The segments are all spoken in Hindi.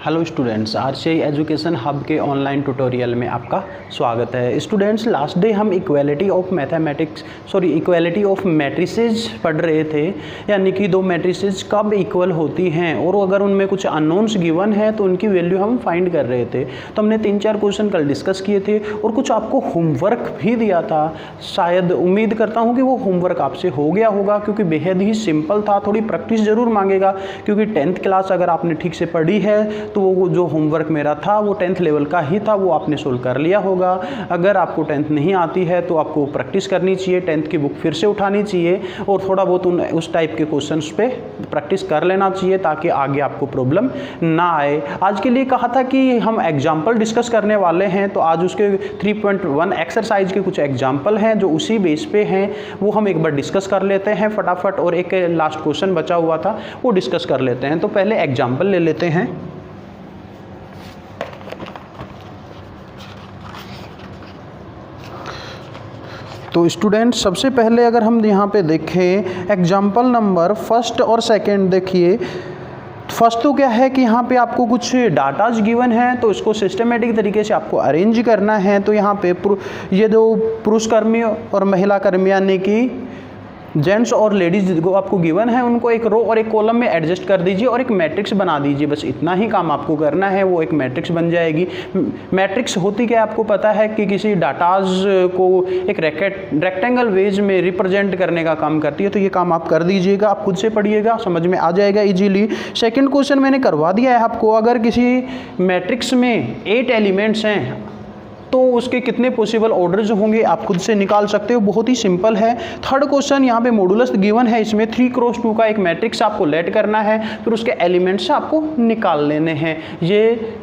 Hello students, RCI education hub के ऑनलाइन ट्यूटोरियल में आपका स्वागत है। स्टूडेंट्स, लास्ट डे हम इक्वालिटी ऑफ मैट्रिसेज पढ़ रहे थे, यानी कि दो मैट्रिसेज कब इक्वल होती हैं और अगर उनमें कुछ अननोन्स गिवन है तो उनकी वैल्यू हम फाइंड कर रहे थे। तो हमने 3-4 क्वेश्चन कल डिस्कस किए थे और कुछ आपको होमवर्क भी दिया था। शायद उम्मीद करता हूँ कि वो होमवर्क आपसे हो गया होगा, क्योंकि बेहद ही सिंपल था। थोड़ी प्रैक्टिस ज़रूर मांगेगा, क्योंकि 10th क्लास अगर आपने ठीक से पढ़ी है तो वो जो होमवर्क मेरा था वो 10th लेवल का ही था, वो आपने सोल्व कर लिया होगा। अगर आपको 10th नहीं आती है तो आपको प्रैक्टिस करनी चाहिए, 10th की बुक फिर से उठानी चाहिए और थोड़ा बहुत उस टाइप के क्वेश्चंस पे प्रैक्टिस कर लेना चाहिए, ताकि आगे आपको प्रॉब्लम ना आए। आज के लिए कहा था कि हम एग्जाम्पल डिस्कस करने वाले हैं, तो आज उसके 3.1 एक्सरसाइज के कुछ एग्जाम्पल हैं जो उसी बेस पे हैं, वो हम एक बार डिस्कस कर लेते हैं फटाफट। और एक लास्ट क्वेश्चन बचा हुआ था वो डिस्कस कर लेते हैं। तो पहले एग्जाम्पल ले लेते हैं। तो स्टूडेंट, सबसे पहले अगर हम यहाँ पे देखें एग्जाम्पल नंबर फर्स्ट और सेकंड, देखिए फर्स्ट तो क्या है कि यहाँ पे आपको कुछ डाटाज गिवन है, तो इसको सिस्टमेटिक तरीके से आपको अरेंज करना है। तो यहाँ पे ये जो पुरुष कर्मी और महिला कर्मी, यानी कि जेंट्स और लेडीज जो आपको गिवन है, उनको एक रो और एक कॉलम में एडजस्ट कर दीजिए और एक मैट्रिक्स बना दीजिए। बस इतना ही काम आपको करना है, वो एक मैट्रिक्स बन जाएगी। मैट्रिक्स होती क्या है आपको पता है कि किसी डाटाज को एक रेक्टेंगल वेज में रिप्रेजेंट करने का काम करती है। तो ये काम आप कर दीजिएगा, आप खुद से पढ़िएगा, समझ में आ जाएगा इजीली। सेकंड क्वेश्चन मैंने करवा दिया है आपको। अगर किसी मैट्रिक्स में 8 एलिमेंट्स हैं तो उसके कितने पॉसिबल ऑर्डर्स होंगे आप खुद से निकाल सकते हो, बहुत ही सिंपल है। थर्ड क्वेश्चन, यहाँ पे मॉडुलस गिवन है, इसमें 3x2 का एक मैट्रिक्स आपको लेट करना है, फिर उसके एलिमेंट्स आपको निकाल लेने हैं। ये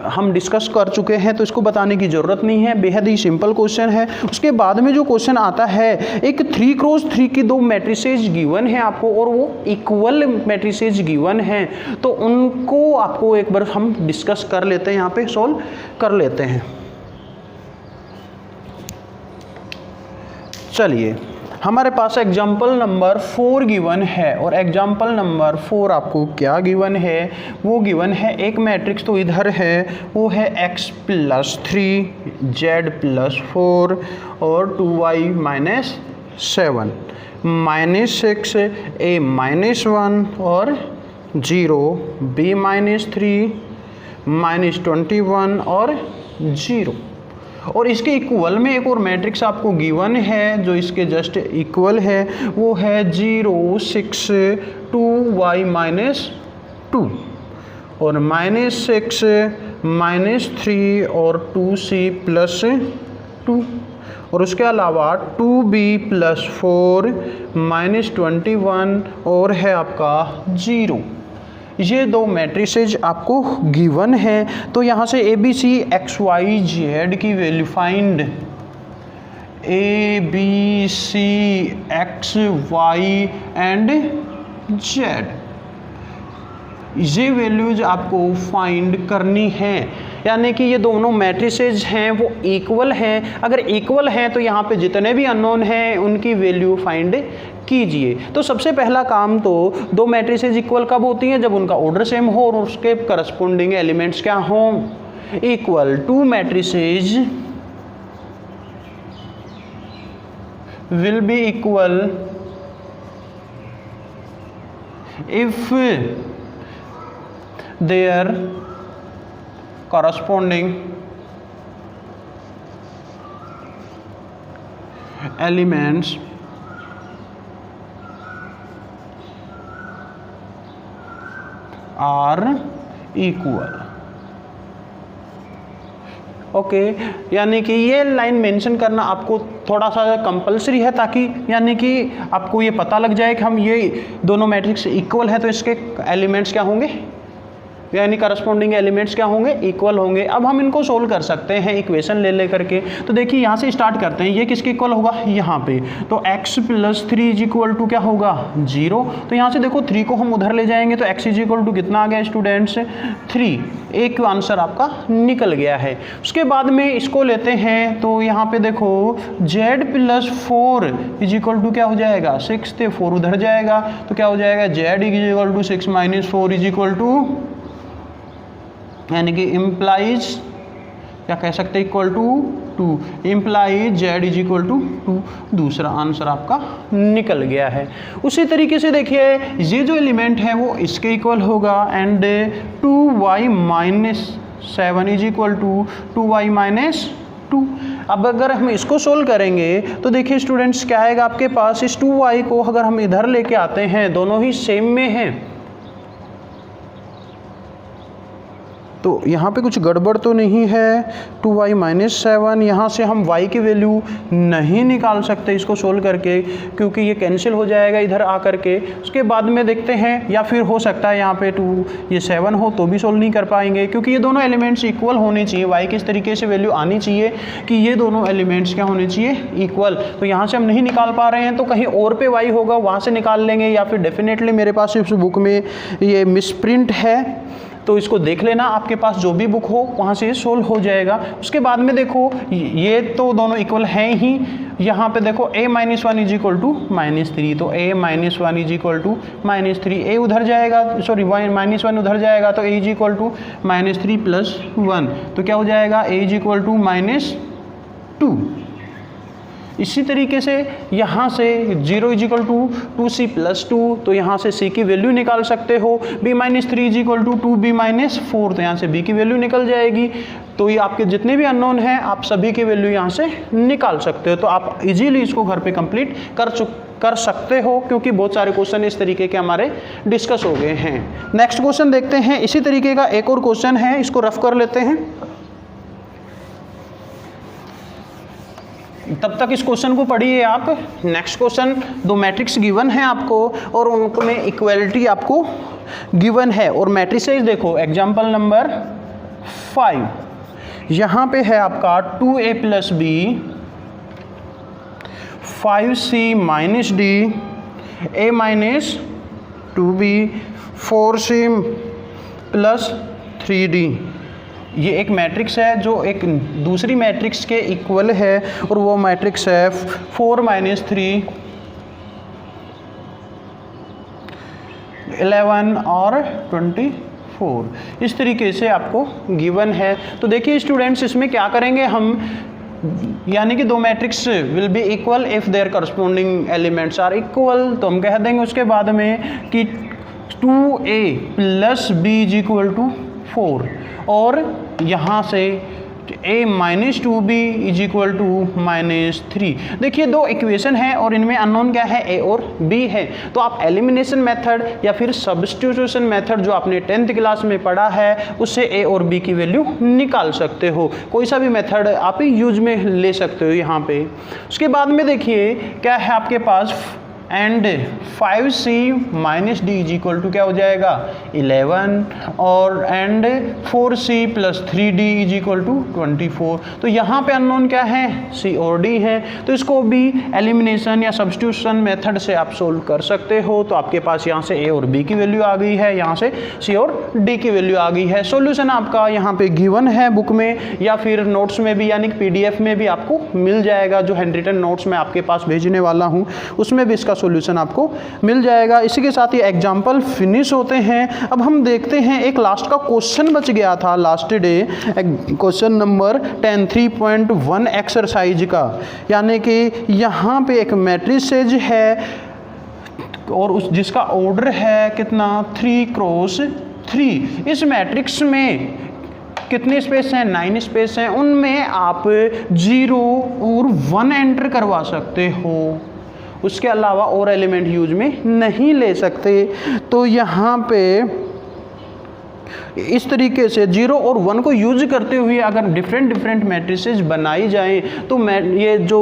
हम डिस्कस कर चुके हैं तो इसको बताने की ज़रूरत नहीं है, बेहद ही सिंपल क्वेश्चन है। उसके बाद में जो क्वेश्चन आता है, एक 3x3 की दो मैट्रिसेज गिवन है आपको और वो इक्वल मैट्रिसेज गिवन है, तो उनको आपको एक बार हम डिस्कस कर लेते हैं, यहाँ पे सॉल्व कर लेते हैं। चलिए, हमारे पास एग्जाम्पल नंबर 4 गिवन है और एग्जाम्पल नंबर 4 आपको क्या गिवन है, वो गिवन है एक मैट्रिक्स। तो इधर है वो है x+3 z+4 और 2y -7 -6 a-1 और 0 b-3 -21 और 0। और इसके इक्वल में एक और मैट्रिक्स आपको गिवन है जो इसके जस्ट इक्वल है, वो है 0 6 2y -2 और -6 -3 और 2c+2 और उसके अलावा 2b+4 -21 और है आपका 0। ये दो मैट्रिसेज आपको गिवन है। तो यहाँ से ABC XYZ की value find, ABC XY and Z, ये वैल्यूज आपको फाइंड करनी है। यानी कि ये दोनों मैट्रिसेज हैं वो इक्वल हैं। अगर इक्वल हैं तो यहाँ पे जितने भी अननोन हैं उनकी वैल्यू फाइंड कीजिए। तो सबसे पहला काम, तो दो मैट्रिसेज इक्वल कब होती हैं? जब उनका ऑर्डर सेम हो और उसके करस्पॉन्डिंग एलिमेंट्स क्या हों, equal. Two matrices will be equal if their corresponding elements are equal। Okay, यानी कि ये लाइन मेंशन करना आपको थोड़ा सा कंपलसरी है, ताकि यानी कि आपको ये पता लग जाए कि हम ये दोनों मैट्रिक्स इक्वल है तो इसके एलिमेंट्स क्या होंगे, यानी करस्पॉन्डिंग एलिमेंट्स क्या होंगे, इक्वल होंगे। अब हम इनको सोल्व कर सकते हैं इक्वेशन ले करके। तो देखिए यहाँ से स्टार्ट करते हैं, ये किसके इक्वल होगा, यहाँ पे। तो x+3 = क्या होगा, 0। तो यहाँ से देखो 3 को हम उधर ले जाएंगे तो x = कितना आ गया स्टूडेंट्स, 3। एक आंसर आपका निकल गया है। उसके बाद में इसको लेते हैं, तो यहाँ पे देखो z+4 = क्या हो जाएगा, 6 थे 4 उधर जाएगा तो क्या हो जाएगा, z = 6 - 4 = यानी कि इम्प्लाइज क्या कह सकते हैं, equal to 2, implies z is equal to 2। दूसरा आंसर आपका निकल गया है। उसी तरीके से देखिए ये जो एलिमेंट है वो इसके इक्वल होगा and 2y minus 7 is equal to 2y minus 2। अब अगर हम इसको सोल्व करेंगे तो देखिए स्टूडेंट्स क्या आएगा आपके पास, इस 2y को अगर हम इधर लेके आते हैं, दोनों ही सेम में हैं, तो यहाँ पे कुछ गड़बड़ तो नहीं है। 2y माइनस 7, यहाँ से हम y की वैल्यू नहीं निकाल सकते इसको सोल्व करके, क्योंकि ये कैंसिल हो जाएगा इधर आ करके। उसके बाद में देखते हैं, या फिर हो सकता है यहाँ पे 2 ये 7 हो तो भी सोल्व नहीं कर पाएंगे, क्योंकि ये दोनों एलिमेंट्स इक्वल होने चाहिए। y की इस तरीके से वैल्यू आनी चाहिए कि ये दोनों एलिमेंट्स क्या होने चाहिए, इक्वल। तो यहाँ से हम नहीं निकाल पा रहे हैं, तो कहीं और पे y होगा वहाँ से निकाल लेंगे, या फिर डेफिनेटली मेरे पास इस बुक में ये मिसप्रिंट है, तो इसको देख लेना, आपके पास जो भी बुक हो वहाँ से सोल्व हो जाएगा। उसके बाद में देखो ये तो दोनों इक्वल हैं ही, यहाँ पे देखो a minus 1 is equal to -3, तो a minus 1 is equal to -3, a उधर जाएगा, सॉरी माइनस 1 उधर जाएगा, तो a is equal to -3 plus 1, तो क्या हो जाएगा, a इज इक्वल टू -2। इसी तरीके से यहाँ से 0 is equal to 2c plus 2, तो यहाँ से c की वैल्यू निकाल सकते हो। b minus 3 is equal to 2b minus 4, तो यहाँ से b की वैल्यू निकल जाएगी। तो ये आपके जितने भी अननोन हैं आप सभी की वैल्यू यहाँ से निकाल सकते हो। तो आप इजीली इसको घर पे कंप्लीट कर सकते हो, क्योंकि बहुत सारे क्वेश्चन इस तरीके के हमारे डिस्कस हो गए हैं। नेक्स्ट क्वेश्चन देखते हैं। इसी तरीके का एक और क्वेश्चन है, इसको रफ कर लेते हैं। तब तक इस क्वेश्चन को पढ़िए आप। नेक्स्ट क्वेश्चन, दो मैट्रिक्स गिवन है आपको और उनमें इक्वलिटी आपको गिवन है, और मैट्रिसेस देखो एग्जांपल नंबर 5, यहाँ पे है आपका 2a plus b, 5c minus d, a minus 2b, 4c plus 3d। ये एक मैट्रिक्स है जो एक दूसरी मैट्रिक्स के इक्वल है, और वो मैट्रिक्स है 4 माइनस 3, 11 और 24। इस तरीके से आपको गिवन है। तो देखिए स्टूडेंट्स, इसमें क्या करेंगे हम, यानी कि दो matrix will be equal if there corresponding elements are equal, तो हम कह देंगे उसके बाद में कि 2a plus b is equal to 4, और यहाँ से a minus 2b is equal to -3। देखिए दो इक्वेशन है और इनमें अननोन क्या है, a और b है। तो आप एलिमिनेशन मेथड या फिर सब्स्टिट्यूशन मेथड जो आपने 10th क्लास में पढ़ा है उससे a और b की वैल्यू निकाल सकते हो। कोई सा भी मेथड आप यूज में ले सकते हो यहाँ पे। उसके बाद में देखिए क्या है आपके पास, and 5c minus d is equal to क्या हो जाएगा 11, और and 4c plus 3d is equal to 24। तो यहाँ पे अननोन क्या है, c और d है, तो इसको भी एलिमिनेशन या सब्स्टिट्यूशन मेथड से आप सोल्व कर सकते हो। तो आपके पास यहाँ से a और b की वैल्यू आ गई है, यहाँ से c और d की वैल्यू आ गई है। सॉल्यूशन आपका यहाँ पे गिवन है बुक में या फिर नोट्स में भी, यानी PDF में भी आपको मिल जाएगा। जो हैंड रिटन नोट्स में आपके पास भेजने वाला हूँ उसमें भी इसका सॉल्यूशन आपको मिल जाएगा। इसी के साथ ये एग्जाम्पल फिनिश होते हैं। अब हम देखते हैं, एक लास्ट का क्वेश्चन बच गया था last day, question number 10 3.1 exercise का, यानी कि यहाँ पे एक मैट्रिसेज है और उस जिसका ऑर्डर है कितना 3 क्रॉस 3। इस मैट्रिक्स में कितने स्पेस हैं, 9 स्पेस हैं, उनमें आप 0 और 1 एंटर करवा सकते हो। उसके अलावा और एलिमेंट यूज में नहीं ले सकते। तो यहाँ पे इस तरीके से 0 और 1 को यूज करते हुए अगर डिफरेंट मैट्रिसेस बनाई जाएं तो ये जो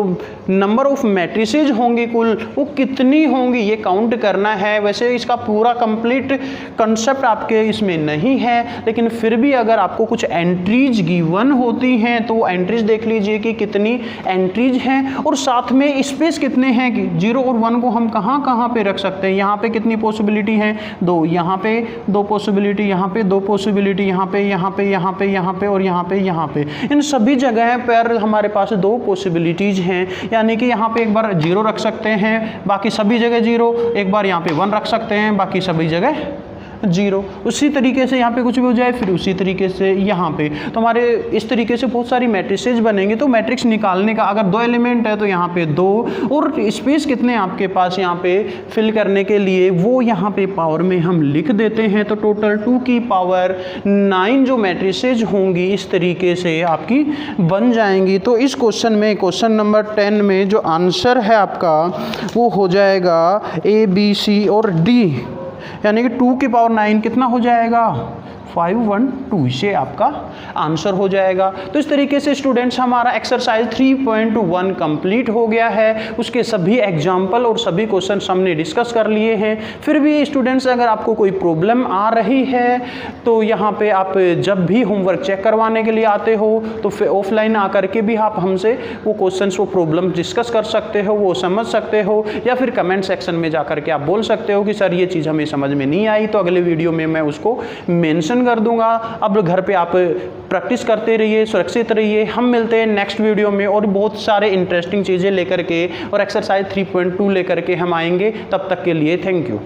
नंबर ऑफ मैट्रिसेस होंगी कुल वो कितनी होंगी ये काउंट करना है। वैसे इसका पूरा कंप्लीट कंसेप्ट आपके इसमें नहीं है, लेकिन फिर भी अगर आपको कुछ एंट्रीज गिवन होती हैं तो एंट्रीज देख लीजिए कि कितनी एंट्रीज हैं और साथ में स्पेस कितने हैं कि 0 और 1 को हम कहाँ पे रख सकते हैं। यहाँ पे कितनी पॉसिबिलिटी हैं, 2, यहाँ पे 2 पॉसिबिलिटी, यहाँ पे 2 पॉसिबिलिटी, यहाँ पे और यहाँ पे। इन सभी जगह पर हमारे पास 2 पॉसिबिलिटीज हैं, यानी कि यहाँ पे एक बार 0 रख सकते हैं, बाकी सभी जगह 0, एक बार यहाँ पे 1 रख सकते हैं, बाकी सभी जगह 0। उसी तरीके से यहाँ पे कुछ भी हो जाए, फिर उसी तरीके से यहाँ पे, तो हमारे इस तरीके से बहुत सारी मैट्रिसेज बनेंगे। तो मैट्रिक्स निकालने का अगर 2 एलिमेंट है तो यहाँ पे 2, और स्पेस कितने आपके पास यहाँ पे फिल करने के लिए, वो यहाँ पे पावर में हम लिख देते हैं। तो टोटल 2 की पावर 9 जो मैट्रिसेज होंगी इस तरीके से आपकी बन जाएंगी। तो इस क्वेश्चन में, क्वेश्चन नंबर 10 में जो आंसर है आपका वो हो जाएगा A, B, C और D, यानी कि 2 की पावर 9 कितना हो जाएगा, 512 से आपका आंसर हो जाएगा। तो इस तरीके से स्टूडेंट्स हमारा एक्सरसाइज 3.1 कंप्लीट हो गया है। उसके सभी एग्जाम्पल और सभी क्वेश्चन हमने डिस्कस कर लिए हैं। फिर भी स्टूडेंट्स अगर आपको कोई प्रॉब्लम आ रही है तो यहाँ पे आप जब भी होमवर्क चेक करवाने के लिए आते हो तो फिर ऑफलाइन आकर के भी आप हमसे वो क्वेश्चन, वो प्रॉब्लम डिस्कस कर सकते हो, वो समझ सकते हो, या फिर कमेंट सेक्शन में जाकर के आप बोल सकते हो कि सर ये चीज़ हमें समझ में नहीं आई, तो अगले वीडियो में मैं उसको मेंशन कर दूंगा। अब घर पे आप प्रैक्टिस करते रहिए, सुरक्षित रहिए। हम मिलते हैं नेक्स्ट वीडियो में और बहुत सारे इंटरेस्टिंग चीज़ें लेकर के और एक्सरसाइज 3.2 लेकर के हम आएंगे। तब तक के लिए थैंक यू।